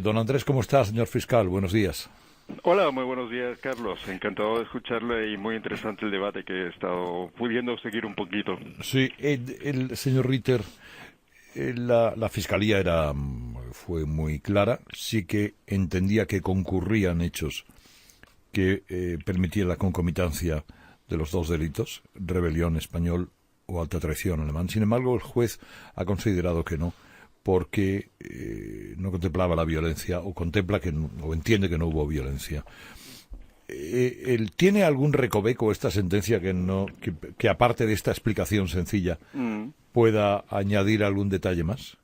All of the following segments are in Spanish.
Don Andrés, ¿cómo está, señor fiscal? Buenos días. Hola, muy buenos días, Carlos. Encantado de escucharle y muy interesante el debate que he estado pudiendo seguir un poquito. Sí, el señor Ritter, la fiscalía fue muy clara, sí que entendía que concurrían hechos que permitían la concomitancia de los dos delitos, rebelión español o alta traición alemán. Sin embargo, el juez ha considerado que no, porque no contemplaba la violencia o contempla o entiende que no hubo violencia. ¿Tiene algún recoveco esta sentencia que aparte de esta explicación sencilla pueda añadir algún detalle más?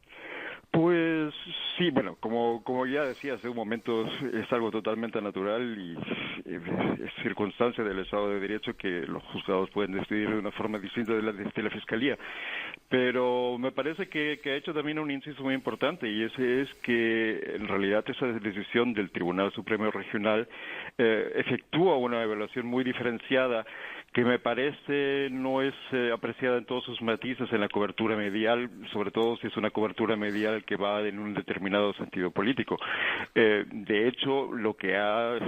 Pues sí, bueno, como ya decía hace un momento, es algo totalmente natural y es circunstancia del Estado de Derecho que los juzgados pueden decidir de una forma distinta de la Fiscalía. Pero me parece que ha hecho también un inciso muy importante, y ese es que en realidad esa decisión del Tribunal Supremo Regional efectúa una evaluación muy diferenciada que me parece no es apreciada en todos sus matices en la cobertura medial, sobre todo si es una cobertura medial que va en un determinado sentido político. De hecho, lo que ha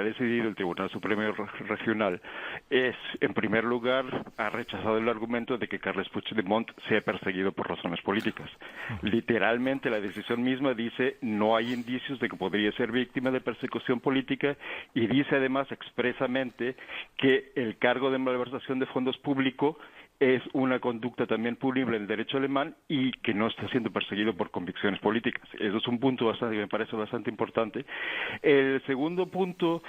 decidido el Tribunal Supremo Regional es, en primer lugar, ha rechazado el argumento de que Carles Puigdemont sea perseguido por razones políticas. Literalmente, la decisión misma dice no hay indicios de que podría ser víctima de persecución política, y dice además expresamente que el cargo de malversación de fondos públicos es una conducta también punible en el derecho alemán y que no está siendo perseguido por convicciones políticas. Eso es un punto que me parece bastante importante. El segundo punto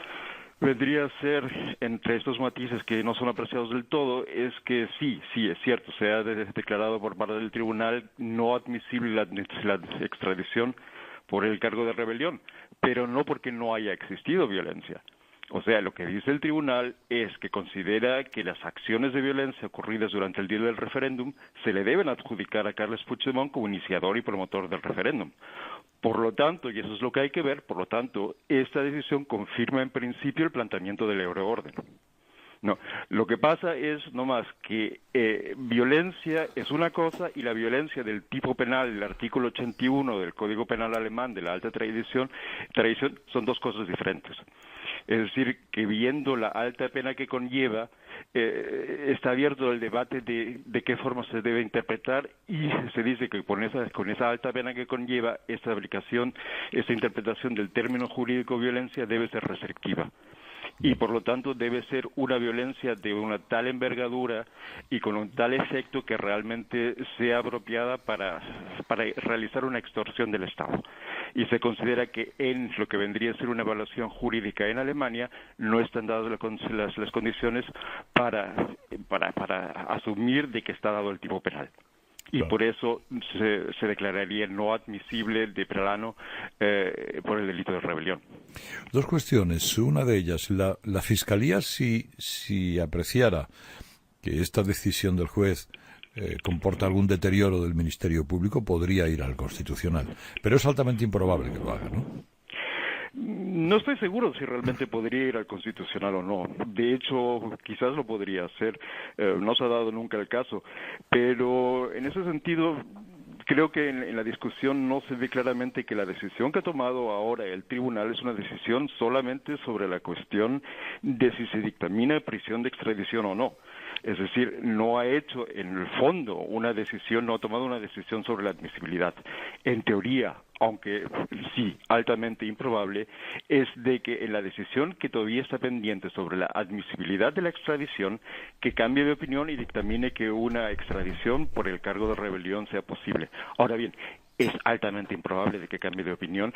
vendría a ser, entre estos matices que no son apreciados del todo, es que sí, es cierto, se ha declarado por parte del tribunal no admisible la extradición por el cargo de rebelión, pero no porque no haya existido violencia. O sea, lo que dice el tribunal es que considera que las acciones de violencia ocurridas durante el día del referéndum se le deben adjudicar a Carles Puigdemont como iniciador y promotor del referéndum. Por lo tanto, y eso es lo que hay que ver, por lo tanto, esta decisión confirma en principio el planteamiento del euroorden. No, lo que pasa es nomás que violencia es una cosa y la violencia del tipo penal, el artículo 81 del Código Penal alemán de la alta tradición son dos cosas diferentes. Es decir, que viendo la alta pena que conlleva, está abierto el debate de qué forma se debe interpretar, y se dice que con esa alta pena que conlleva, esta interpretación del término jurídico violencia debe ser restrictiva. Y por lo tanto debe ser una violencia de una tal envergadura y con un tal efecto que realmente sea apropiada para realizar una extorsión del Estado. Y se considera que en lo que vendría a ser una evaluación jurídica en Alemania no están dadas las condiciones para asumir de que está dado el tipo penal. Y por eso se declararía no admisible de plano por el delito de rebelión. Dos cuestiones. Una de ellas, la Fiscalía, si apreciara que esta decisión del juez comporta algún deterioro del Ministerio Público, podría ir al Constitucional. Pero es altamente improbable que lo haga, ¿no? No estoy seguro si realmente podría ir al Constitucional o no. De hecho, quizás lo podría hacer. No se ha dado nunca el caso. Pero en ese sentido, creo que en la discusión no se ve claramente que la decisión que ha tomado ahora el tribunal es una decisión solamente sobre la cuestión de si se dictamina prisión de extradición o no. Es decir, no ha hecho en el fondo no ha tomado una decisión sobre la admisibilidad. En teoría, aunque sí, altamente improbable, es de que en la decisión que todavía está pendiente sobre la admisibilidad de la extradición, que cambie de opinión y dictamine que una extradición por el cargo de rebelión sea posible. Ahora bien, es altamente improbable de que cambie de opinión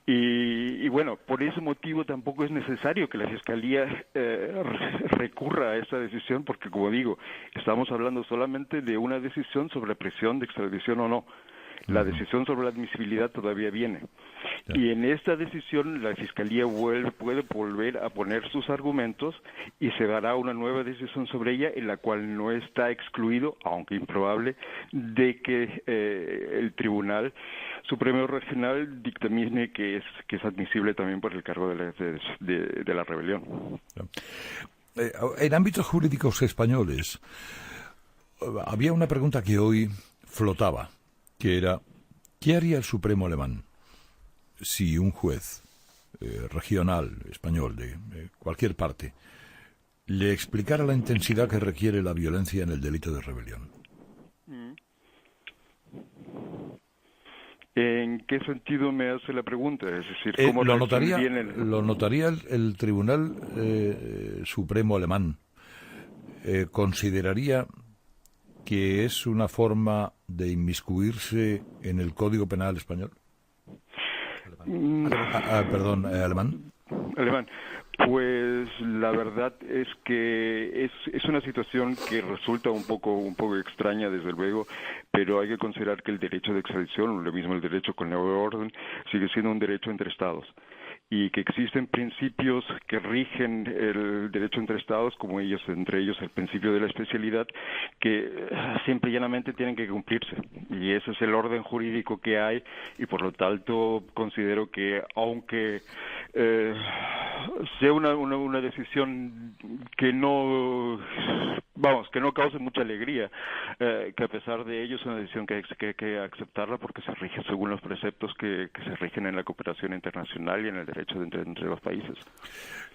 y bueno, por ese motivo tampoco es necesario que la Fiscalía recurra a esa decisión, porque como digo, estamos hablando solamente de una decisión sobre prisión de extradición o no. La decisión sobre la admisibilidad todavía viene. Y en esta decisión la Fiscalía puede volver a poner sus argumentos y se dará una nueva decisión sobre ella, en la cual no está excluido, aunque improbable, de que el Tribunal Supremo Regional dictamine que es admisible también por el cargo de la rebelión. En ámbitos jurídicos españoles había una pregunta que hoy flotaba, que era, ¿qué haría el Supremo alemán si un juez regional español de cualquier parte le explicara la intensidad que requiere la violencia en el delito de rebelión. ¿En qué sentido me hace la pregunta? Es decir, ¿cómo lo notaría el Tribunal Supremo alemán. ¿Consideraría que es una forma de inmiscuirse en el Código Penal español? Alemán. Alemán. Pues la verdad es que es una situación que resulta un poco extraña, desde luego, pero hay que considerar que el derecho de extradición, lo mismo el derecho con la orden, sigue siendo un derecho entre Estados, y que existen principios que rigen el derecho entre Estados, como entre ellos el principio de la especialidad, que simple y llanamente tienen que cumplirse, y ese es el orden jurídico que hay, y por lo tanto considero que aunque sea una decisión que no cause mucha alegría, que a pesar de ello es una decisión que hay que aceptarla, porque se rige según los preceptos que se rigen en la cooperación internacional y en el derecho entre los países.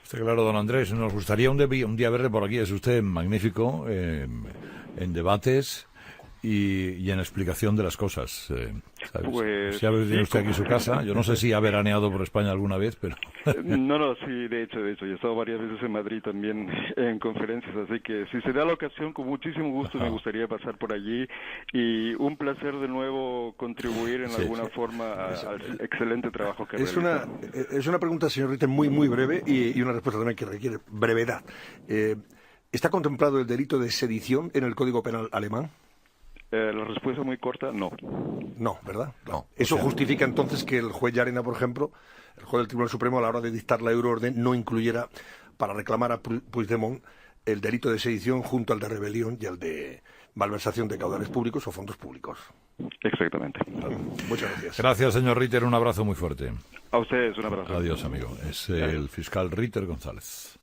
Está claro, don Andrés. Nos gustaría un día verle por aquí. Es usted magnífico en debates y en explicación de las cosas. ¿Sabes? Pues, si tiene usted aquí su casa. Yo no sé si ha veraneado por España alguna vez, pero... No, sí, de hecho, yo he estado varias veces en Madrid también en conferencias, así que si se da la ocasión, con muchísimo gusto me gustaría pasar por allí, y un placer de nuevo contribuir en alguna forma al excelente trabajo que realizan. Es una pregunta, señor Ritter, muy breve, y una respuesta también que requiere brevedad. ¿Está contemplado el delito de sedición en el Código Penal alemán? La respuesta muy corta, no. No, ¿verdad? No. Eso justifica entonces que el juez Llarena, por ejemplo, el juez del Tribunal Supremo, a la hora de dictar la euroorden, no incluyera, para reclamar a Puigdemont, el delito de sedición junto al de rebelión y al de malversación de caudales públicos o fondos públicos. Exactamente. Muchas gracias. Gracias, señor Ritter. Un abrazo muy fuerte. A ustedes, un abrazo. Adiós, amigo. Es el fiscal Ritter González.